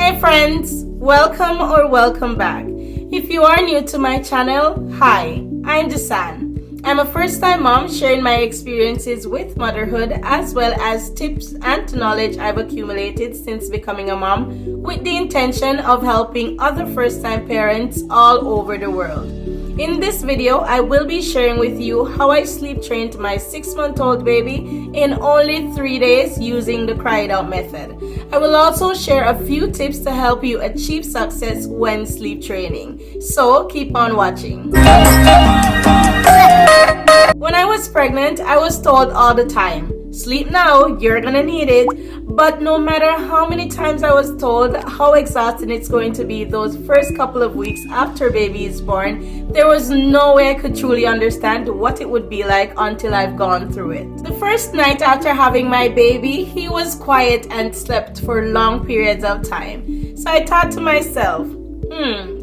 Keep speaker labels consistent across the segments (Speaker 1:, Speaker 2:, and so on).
Speaker 1: Hey friends, welcome back. If you are new to my channel, hi, I'm Jasan. I'm a first-time mom sharing my experiences with motherhood as well as tips and knowledge I've accumulated since becoming a mom with the intention of helping other first-time parents all over the world. In this video, I will be sharing with you how I sleep trained my 6-month-old baby in only 3 days using the cry it out method. I will also share a few tips to help you achieve success when sleep training. So keep on watching. When I was pregnant, I was told all the time, sleep now, you're gonna need it. But no matter how many times I was told how exhausting it's going to be those first couple of weeks after baby is born, there was no way I could truly understand what it would be like until I've gone through it. The first night after having my baby, he was quiet and slept for long periods of time. So I thought to myself,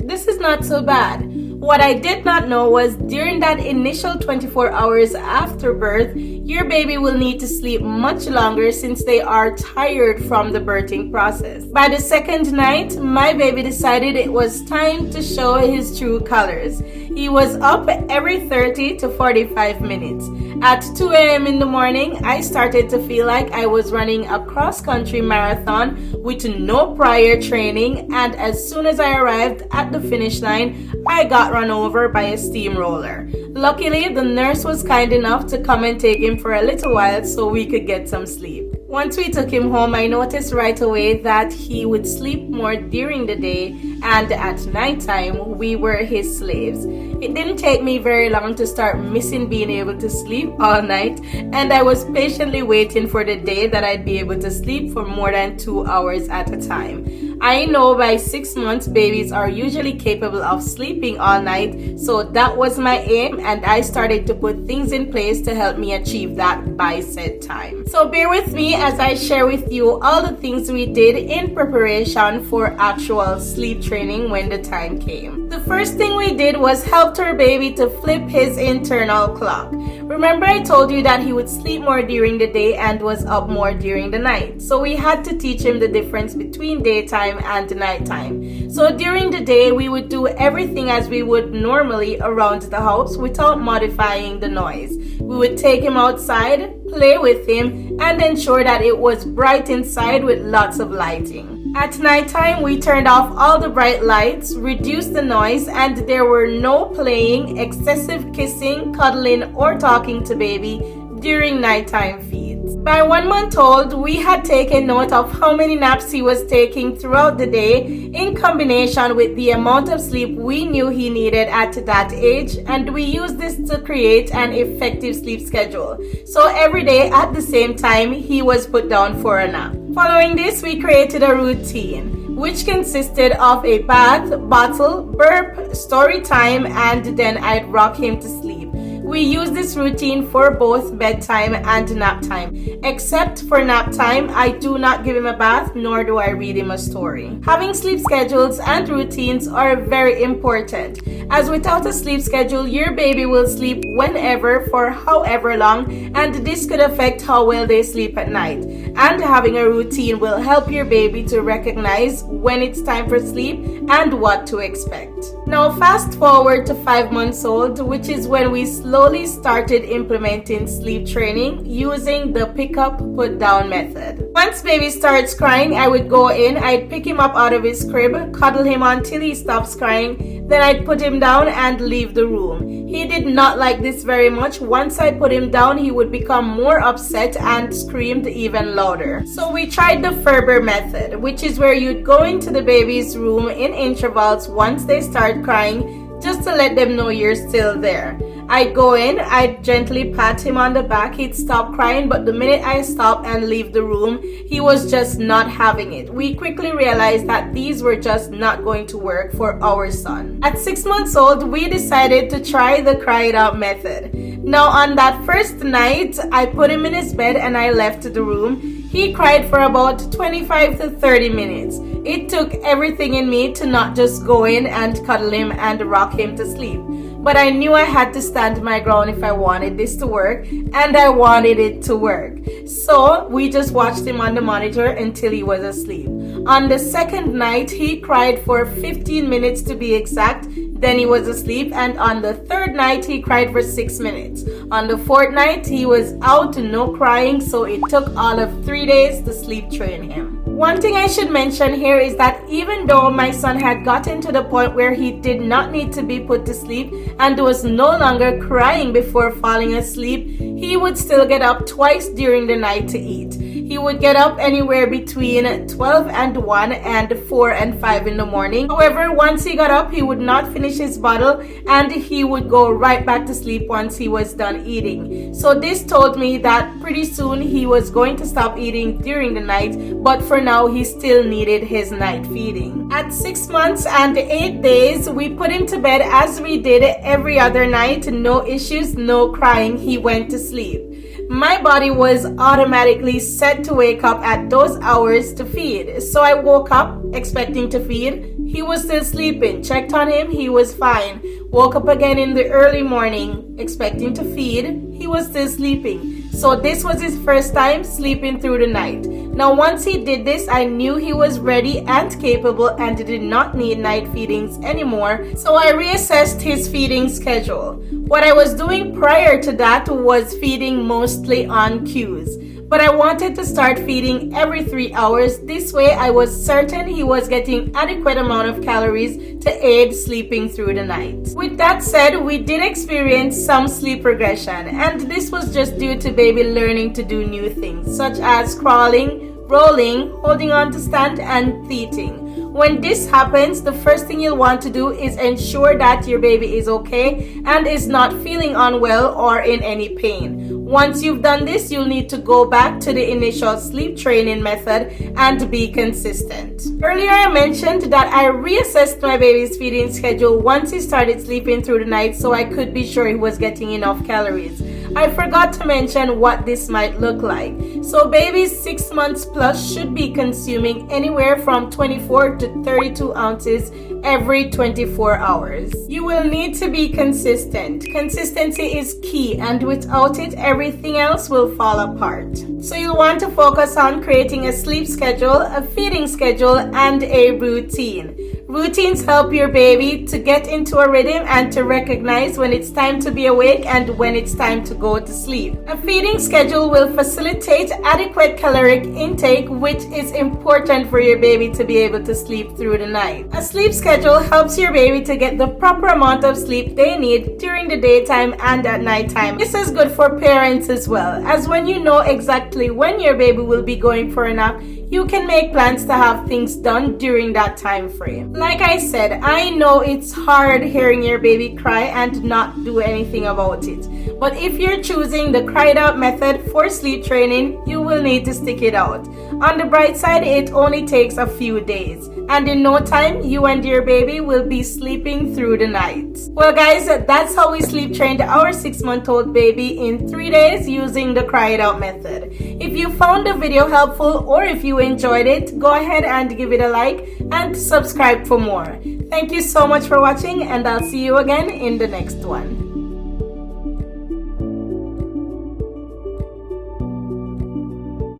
Speaker 1: this is not so bad. What I did not know was during that initial 24 hours after birth, your baby will need to sleep much longer since they are tired from the birthing process. By the second night, my baby decided it was time to show his true colors. He was up every 30 to 45 minutes. At 2 a.m. in the morning, I started to feel like I was running a cross-country marathon with no prior training, and as soon as I arrived at the finish line, I got run over by a steamroller. Luckily, the nurse was kind enough to come and take him for a little while so we could get some sleep. Once we took him home, I noticed right away that he would sleep more during the day, and at nighttime, we were his slaves. It didn't take me very long to start missing being able to sleep all night, and I was patiently waiting for the day that I'd be able to sleep for more than 2 hours at a time. I know by 6 months, babies are usually capable of sleeping all night, so that was my aim, and I started to put things in place to help me achieve that by said time. So bear with me as I share with you all the things we did in preparation for actual sleep training when the time came. The first thing we did was helped our baby to flip his internal clock. Remember I told you that he would sleep more during the day and was up more during the night. So we had to teach him the difference between daytime and nighttime. So during the day, we would do everything as we would normally around the house without modifying the noise. We would take him outside, play with him, and ensure that it was bright inside with lots of lighting. At nighttime, we turned off all the bright lights, reduced the noise, and there were no playing, excessive kissing, cuddling, or talking to baby during nighttime feeds. By 1 month old, we had taken note of how many naps he was taking throughout the day in combination with the amount of sleep we knew he needed at that age, and we used this to create an effective sleep schedule. So every day at the same time, he was put down for a nap. Following this, we created a routine which consisted of a bath, bottle, burp, story time, and then I'd rock him to sleep. We use this routine for both bedtime and nap time. Except for nap time, I do not give him a bath, nor do I read him a story. Having sleep schedules and routines are very important, as without a sleep schedule, your baby will sleep whenever for however long, and this could affect how well they sleep at night. And having a routine will help your baby to recognize when it's time for sleep and what to expect. Now fast forward to 5 months old, which is when we slowly started implementing sleep training using the pick up put down method. Once baby starts crying, I would go in, I'd pick him up out of his crib, cuddle him until he stops crying, then I'd put him down and leave the room. He did not like this very much. Once I put him down, he would become more upset and screamed even louder. So we tried the Ferber method, which is where you'd go into the baby's room in intervals once they start crying, just to let them know you're still there. I'd go in, I'd gently pat him on the back, he'd stop crying, but the minute I stop and leave the room, he was just not having it. We quickly realized that these were just not going to work for our son. At 6 months old, we decided to try the cry it out method. Now on that first night, I put him in his bed and I left the room. He cried for about 25 to 30 minutes. It took everything in me to not just go in and cuddle him and rock him to sleep. but I knew I had to stand my ground if I wanted this to work, and I wanted it to work. So we just watched him on the monitor until he was asleep. On the second night, he cried for 15 minutes to be exact, then he was asleep, and on the third night, he cried for 6 minutes. On the fourth night, he was out, no crying, so it took all of 3 days to sleep train him. One thing I should mention here is that even though my son had gotten to the point where he did not need to be put to sleep and was no longer crying before falling asleep, he would still get up twice during the night to eat. He would get up anywhere between 12 and 1 and 4 and 5 in the morning. However, once he got up, he would not finish his bottle and he would go right back to sleep once he was done eating. So this told me that pretty soon he was going to stop eating during the night, but for now he still needed his night feeding. At 6 months and 8 days, we put him to bed as we did every other night. No issues, no crying. He went to sleep. My body was automatically set to wake up at those hours to feed. So I woke up expecting to feed. He was still sleeping. Checked on him, he was fine. Woke up again in the early morning expecting to feed. He was still sleeping. So this was his first time sleeping through the night. Now once he did this, I knew he was ready and capable and did not need night feedings anymore. So I reassessed his feeding schedule. What I was doing prior to that was feeding mostly on cues. But I wanted to start feeding every 3 hours. This way I was certain he was getting adequate amount of calories to aid sleeping through the night. With that said, we did experience some sleep regression, and this was just due to baby learning to do new things such as crawling, rolling, holding on to stand, and teething. When this happens, the first thing you'll want to do is ensure that your baby is okay and is not feeling unwell or in any pain. Once you've done this, you'll need to go back to the initial sleep training method and be consistent. Earlier I mentioned that I reassessed my baby's feeding schedule once he started sleeping through the night so I could be sure he was getting enough calories. I forgot to mention what this might look like. So babies 6 months plus should be consuming anywhere from 24 to 32 ounces every 24 hours. You will need to be consistent. Consistency is key, and without it, everything else will fall apart. So you'll want to focus on creating a sleep schedule, a feeding schedule, and a routine. Routines help your baby to get into a rhythm and to recognize when it's time to be awake and when it's time to go to sleep. A feeding schedule will facilitate adequate caloric intake, which is important for your baby to be able to sleep through the night. A sleep schedule helps your baby to get the proper amount of sleep they need during the daytime and at nighttime. This is good for parents as well, as when you know exactly when your baby will be going for a nap, you can make plans to have things done during that time frame. Like I said, I know it's hard hearing your baby cry and not do anything about it. But if you're choosing the cried out method for sleep training, you will need to stick it out. On the bright side, it only takes a few days. And in no time, you and your baby will be sleeping through the night. Well guys, that's how we sleep trained our 6-month-old baby in 3 days using the cry it out method. If you found the video helpful or if you enjoyed it, go ahead and give it a like and subscribe for more. Thank you so much for watching, and I'll see you again in the next one.